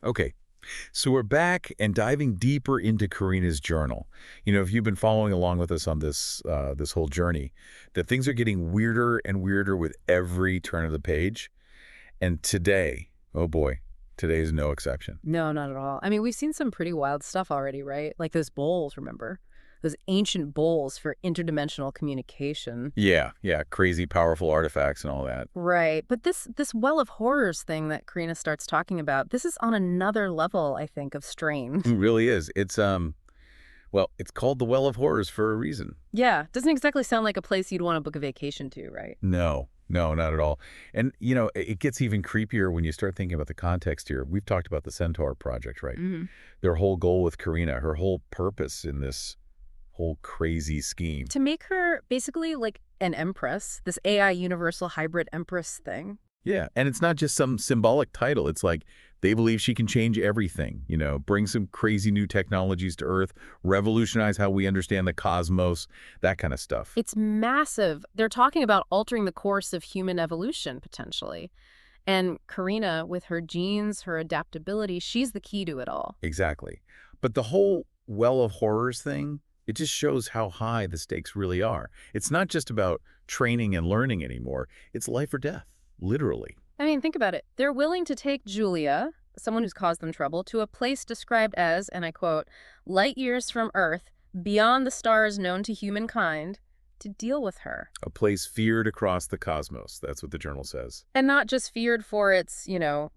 Okay, so we're back and diving deeper into Karina's journal. If you've been following along with us on this whole journey, that things are getting weirder and weirder with every turn of the page. And today, oh boy, today is no exception. No, not at all. I mean, we've seen some pretty wild stuff already, right? Like those bowls, remember? Those ancient bowls for interdimensional communication. Yeah, yeah, crazy powerful artifacts and all that. Right. But this well of horrors thing that Karina starts talking about, this is on another level, I think, of It strange. really is. Well, it's called the Well of Horrors for a reason. Yeah, doesn't exactly sound like a place you'd want to book a vacation to, right? No, no, not at all. And, it gets even creepier when you start thinking about the context here. We've talked about the Centaur Project, right? Hmm. Their whole goal with Karina, her whole purpose in this whole crazy scheme. To make her basically like an empress, this AI Universal Hybrid Empress thing. Yeah, and it's not just some symbolic title. It's like they believe she can change everything, bring some crazy new technologies to Earth, revolutionize how we understand the cosmos, that kind of stuff. It's massive. They're talking about altering the course of human evolution, potentially. And Karina, with her genes, her adaptability, she's the key to it all. Exactly. But the whole Well of Horrors thing, it just shows how high the stakes really are. It's not just about training and learning anymore. It's life or death, literally. I mean, think about it. They're willing to take Julia, someone who's caused them trouble, to a place described as, and I quote, light years from Earth, beyond the stars known to humankind, to deal with her. A place feared across the cosmos. That's what the journal says. And not just feared for its,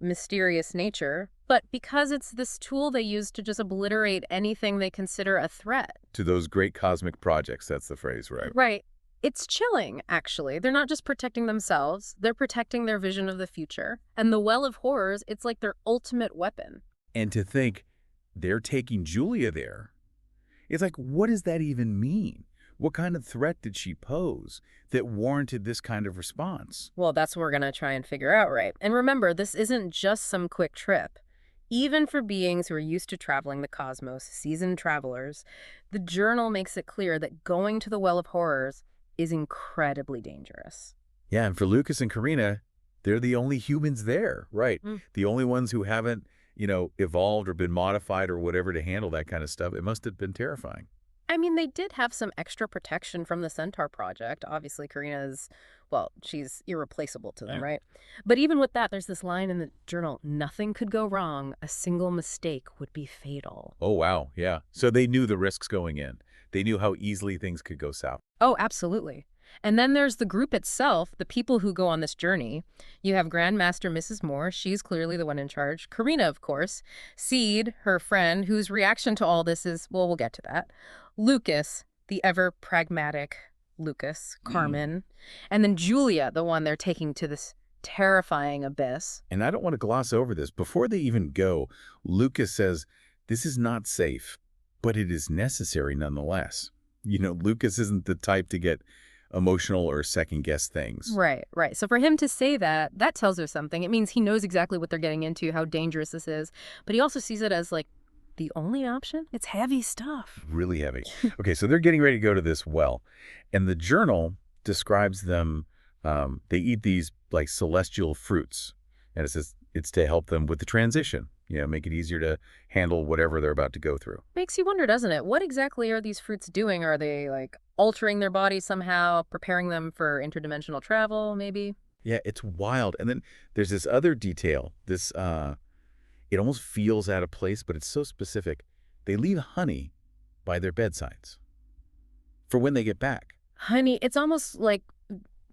mysterious nature, but because it's this tool they use to just obliterate anything they consider a threat. To those great cosmic projects, that's the phrase, right? Right. It's chilling, actually. They're not just protecting themselves, they're protecting their vision of the future. And the Well of Horrors, it's like their ultimate weapon. And to think they're taking Julia there, it's like, what does that even mean? What kind of threat did she pose that warranted this kind of response? Well, that's what we're going to try and figure out, right? And remember, this isn't just some quick trip. Even for beings who are used to traveling the cosmos, seasoned travelers, the journal makes it clear that going to the Well of Horrors is incredibly dangerous. Yeah, and for Lucas and Karina, they're the only humans there, right? Mm. The only ones who haven't, evolved or been modified or whatever to handle that kind of stuff. It must have been terrifying. I mean, they did have some extra protection from the Centaur Project. Obviously, Karina's, well, she's irreplaceable to them, Yeah. right? But even with that, there's this line in the journal, nothing could go wrong. A single mistake would be fatal. Oh, wow. Yeah. So they knew the risks going in. They knew how easily things could go south. Oh, absolutely. And then there's the group itself, the people who go on this journey. You have Grandmaster Mrs. Moore. She's clearly the one in charge. Karina, of course. Seed, her friend, whose reaction to all this is, well, we'll get to that. Lucas, the ever pragmatic Lucas, Carmen. And then Julia, the one they're taking to this terrifying abyss. And I don't want to gloss over this. Before they even go, Lucas says, this is not safe, but it is necessary nonetheless. Lucas isn't the type to get emotional or second-guess things. Right, right. So for him to say that, that tells us something. It means he knows exactly what they're getting into, how dangerous this is. But he also sees it as, like, the only option. It's heavy stuff. Really heavy. Okay, so they're getting ready to go to this well. And the journal describes them, they eat these, like, celestial fruits. And it says it's to help them with the transition, make it easier to handle whatever they're about to go through. Makes you wonder, doesn't it? What exactly are these fruits doing? Are they, like, altering their body somehow, preparing them for interdimensional travel, maybe? Yeah, it's wild. And then there's this other detail. It almost feels out of place, but it's so specific. They leave honey by their bedsides for when they get back. Honey, it's almost like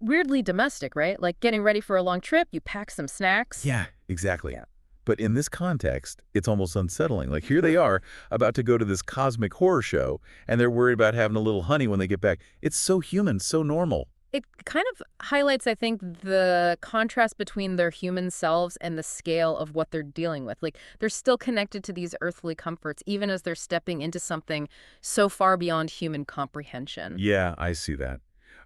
weirdly domestic, right? Like getting ready for a long trip, you pack some snacks. Yeah, exactly. Yeah. But in this context, it's almost unsettling. Like here they are about to go to this cosmic horror show, and they're worried about having a little honey when they get back. It's so human, so normal. It kind of highlights, I think, the contrast between their human selves and the scale of what they're dealing with. Like, they're still connected to these earthly comforts, even as they're stepping into something so far beyond human comprehension. Yeah, I see that.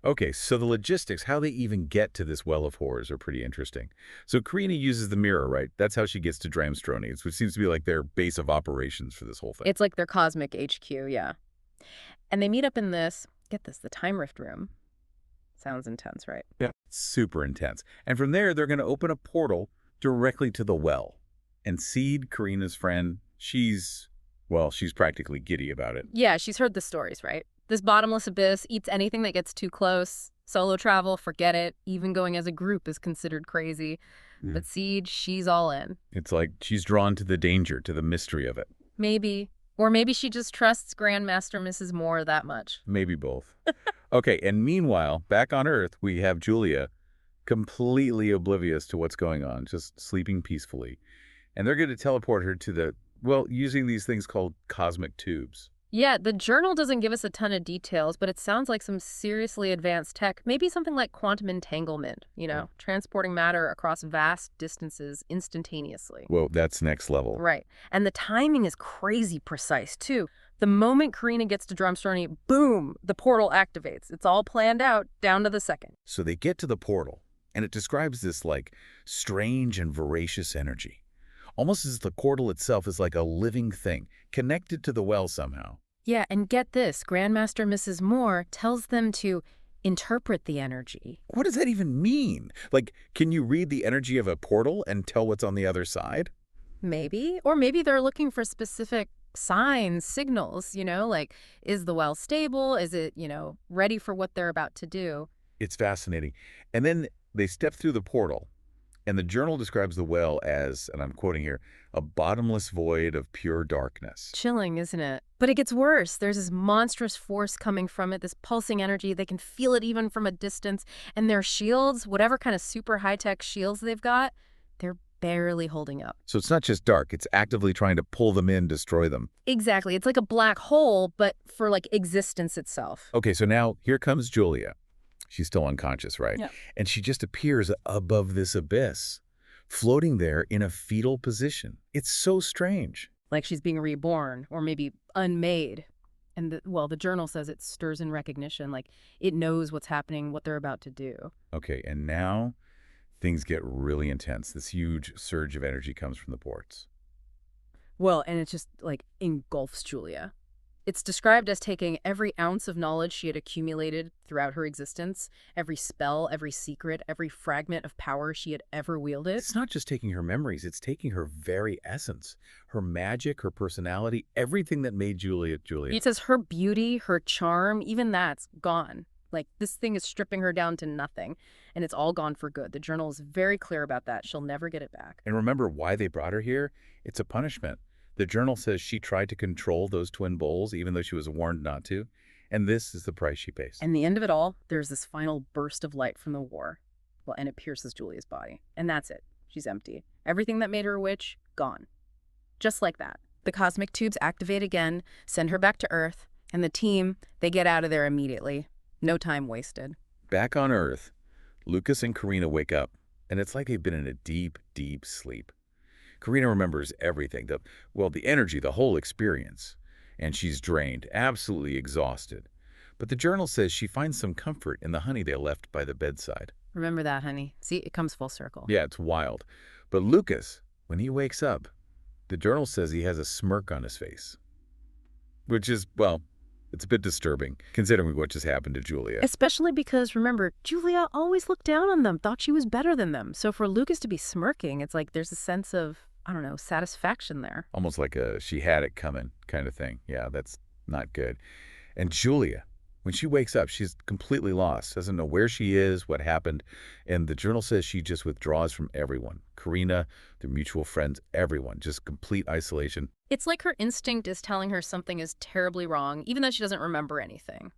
Okay, so the logistics, how they even get to this well of horrors are pretty interesting. So Karina uses the mirror, right? That's how she gets to Dramstronies, which seems to be like their base of operations for this whole thing. It's like their cosmic HQ, yeah. And they meet up in this, get this, the Time Rift room. Sounds intense, right? Yeah. Super intense. And from there, they're going to open a portal directly to the well. And Seed, Karina's friend, she's practically giddy about it. Yeah, she's heard the stories, right? This bottomless abyss eats anything that gets too close. Solo travel, forget it. Even going as a group is considered crazy. Mm. But Seed, she's all in. It's like she's drawn to the danger, to the mystery of it. Maybe. Or maybe she just trusts Grandmaster Mrs. Moore that much. Maybe both. Okay, and meanwhile, back on Earth, we have Julia, completely oblivious to what's going on, just sleeping peacefully. And they're going to teleport her to using these things called cosmic tubes. Yeah, the journal doesn't give us a ton of details, but it sounds like some seriously advanced tech. Maybe something like quantum entanglement, transporting matter across vast distances instantaneously. Well, that's next level. Right. And the timing is crazy precise, too. The moment Karina gets to Drumstorny, boom, the portal activates. It's all planned out, down to the second. So they get to the portal, and it describes this, strange and voracious energy. Almost as the portal itself is like a living thing, connected to the well somehow. Yeah, and get this, Grandmaster Mrs. Moore tells them to interpret the energy. What does that even mean? Can you read the energy of a portal and tell what's on the other side? Maybe. Or maybe they're looking for specific signs, signals, is the well stable? Is it, ready for what they're about to do? It's fascinating. And then they step through the portal, and the journal describes the well as, and I'm quoting here, a bottomless void of pure darkness. Chilling, isn't it? But it gets worse. There's this monstrous force coming from it, this pulsing energy. They can feel it even from a distance. And their shields, whatever kind of super high-tech shields they've got, they're barely holding up. So it's not just dark, it's actively trying to pull them in, destroy them. Exactly. It's like a black hole, but for existence itself. Okay, so now here comes Julia. She's still unconscious, right? Yeah. And she just appears above this abyss, floating there in a fetal position. It's so strange. Like she's being reborn, or maybe unmade. And the journal says it stirs in recognition, like it knows what's happening, what they're about to do. Okay, and now things get really intense. This huge surge of energy comes from the ports. Well, and it just engulfs Julia. It's described as taking every ounce of knowledge she had accumulated throughout her existence, every spell, every secret, every fragment of power she had ever wielded. It's not just taking her memories, it's taking her very essence, her magic, her personality, everything that made Julia Julia. It says her beauty, her charm, even that's gone. This thing is stripping her down to nothing, and it's all gone for good. The journal is very clear about that. She'll never get it back. And remember why they brought her here? It's a punishment. The journal says she tried to control those twin bowls, even though she was warned not to. And this is the price she pays. And the end of it all, there's this final burst of light from the war. Well, and it pierces Julia's body. And that's it. She's empty. Everything that made her a witch, gone. Just like that. The cosmic tubes activate again, send her back to Earth, and the team, they get out of there immediately. No time wasted. Back on Earth, Lucas and Karina wake up, and it's like they've been in a deep, deep sleep. Karina remembers everything, the energy, the whole experience. And she's drained, absolutely exhausted. But the journal says she finds some comfort in the honey they left by the bedside. Remember that, honey. See, it comes full circle. Yeah, it's wild. But Lucas, when he wakes up, the journal says he has a smirk on his face. Which is, it's a bit disturbing, considering what just happened to Julia. Especially because, remember, Julia always looked down on them, thought she was better than them. So for Lucas to be smirking, it's like there's a sense of, satisfaction there. Almost like a she had it coming kind of thing. Yeah, that's not good. And Julia, when she wakes up, she's completely lost, doesn't know where she is, what happened. And the journal says she just withdraws from everyone. Karina, their mutual friends, everyone, just complete isolation. It's like her instinct is telling her something is terribly wrong, even though she doesn't remember anything.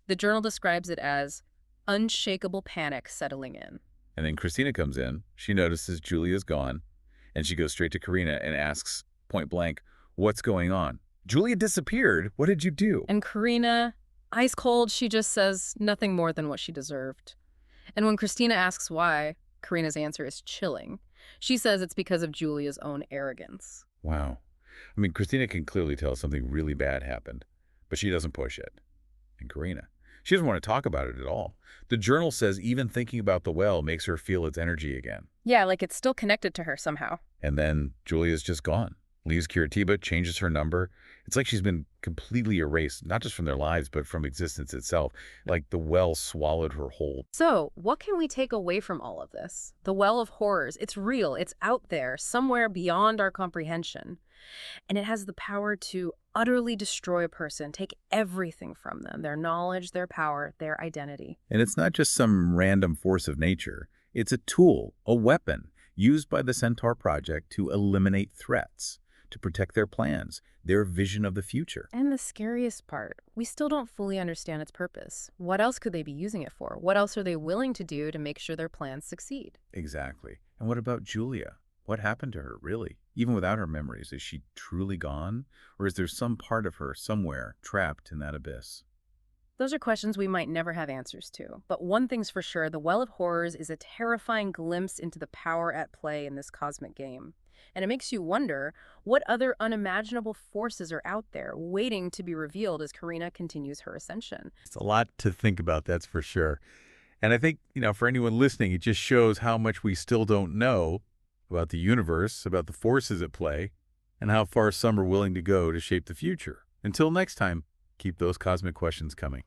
The journal describes it as unshakable panic settling in. And then Christina comes in. She notices Julia's gone, and she goes straight to Karina and asks point blank, "What's going on? Julia disappeared. What did you do?" And Karina, ice cold, she just says nothing more than what she deserved. And when Christina asks why, Karina's answer is chilling. She says it's because of Julia's own arrogance. Wow. I mean, Christina can clearly tell something really bad happened, but she doesn't push it. And Karina, she doesn't want to talk about it at all. The journal says even thinking about the well makes her feel its energy again. Yeah, like it's still connected to her somehow. And then Julia's just gone. Leaves Curitiba, changes her number. It's like she's been completely erased, not just from their lives, but from existence itself. Like the well swallowed her whole. So, what can we take away from all of this? The well of horrors, it's real, it's out there, somewhere beyond our comprehension. And it has the power to utterly destroy a person, take everything from them, their knowledge, their power, their identity. And it's not just some random force of nature. It's a tool, a weapon, used by the Centaur Project to eliminate threats, to protect their plans, their vision of the future. And the scariest part, we still don't fully understand its purpose. What else could they be using it for? What else are they willing to do to make sure their plans succeed? Exactly. And what about Julia? What happened to her, really? Even without her memories, is she truly gone? Or is there some part of her somewhere trapped in that abyss? Those are questions we might never have answers to. But one thing's for sure, the Well of Horrors is a terrifying glimpse into the power at play in this cosmic game. And it makes you wonder what other unimaginable forces are out there waiting to be revealed as Karina continues her ascension. It's a lot to think about, that's for sure. And I think, for anyone listening, it just shows how much we still don't know about the universe, about the forces at play, and how far some are willing to go to shape the future. Until next time, keep those cosmic questions coming.